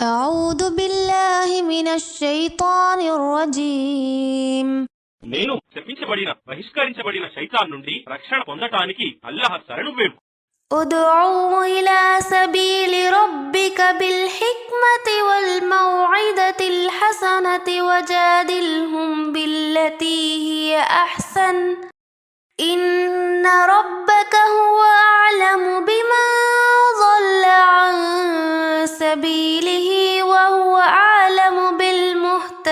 أعوذ بالله من الشيطان الرجيم నేను శపించబడిన బహిష్కరించబడిన శైతాన్ నుండి రక్షణ పొందటానికి అల్లాహ్ శరణు వేడు. ادعوا إلى سبيل ربك بالحكمة والموعظة الحسنة وجادلهم بالتي هي أحسن إن ربك هو أعلم بمن ضل عن سبيله وهو أعلم بالمهتدين.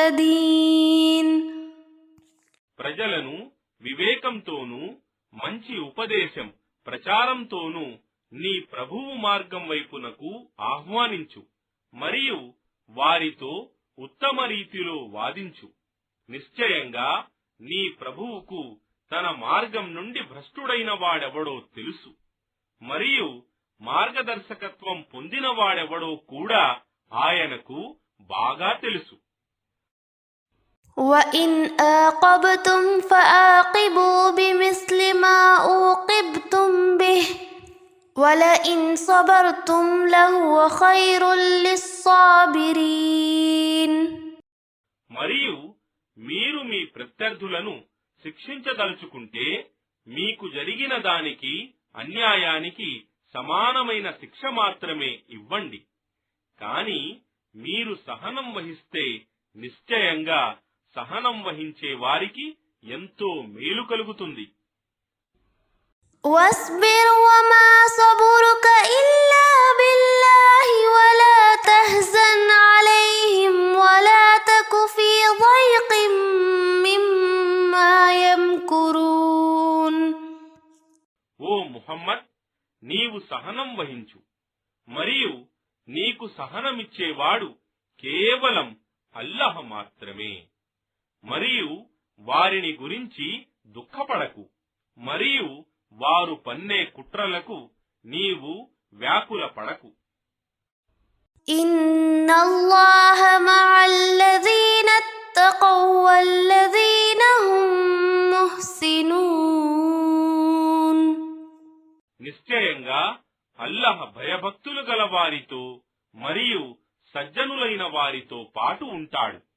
ప్రజలను వివేకంతోనూ మంచి ఉపదేశం ప్రచారంతోనూ నీ ప్రభువు మార్గం వైపునకు ఆహ్వానించు మరియు వారితో ఉత్తమ రీతిలో వాదించు. నిశ్చయంగా నీ ప్రభువుకు తన మార్గం నుండి భ్రష్టుడైన వాడెవడో తెలుసు మరియు మార్గదర్శకత్వం పొందిన వాడెవడో కూడా ఆయనకు బాగా తెలుసు. وَإِنْ عَاقَبْتُمْ فَعَاقِبُوا بِمِثْلِ مَا عُوقِبْتُمْ بِهِ وَلَئِنْ صَبَرْتُمْ لَهُوَ خَيْرٌ لِلصَّابِرِينَ. మరియు మీరు మీ ప్రత్యర్థులను శిక్షించదలుచుకుంటే మీకు జరిగిన దానికి అన్యాయానికి సమానమైన శిక్ష మాత్రమే ఇవ్వండి. కాని మీరు సహనం వహిస్తే నిశ్చయంగా సహనం వహించే వారికి ఎంతో మేలు కలుగుతుంది. وَاصْبِرْ وَمَا صَبْرُكَ إِلَّا بِاللَّهِ وَلَا تَحْزَنْ عَلَيْهِمْ وَلَا تَكُ فِي ضَيْقٍ مِّمَّا يَمْكُرُونَ. ఓ ముహమ్మద్, నీవు సహనం వహించు మరియు నీకు సహనమిచ్చేవాడు కేవలం అల్లాహ్ మాత్రమే. మరియు వారిని గురించి దుఃఖపడకు మరియు వారు పన్నే కుట్రలకు నీవు వ్యాకుల పడకు. ఇన్నల్లాహ మఅల్లదీన ఇత్తఖౌ వల్లదీన హుమ్ ముహ్సినూన్. నిశ్చయంగా అల్లాహ్ భయభక్తులు గల వారితో మరియు సజ్జనులైన వారితో పాటు ఉంటాడు.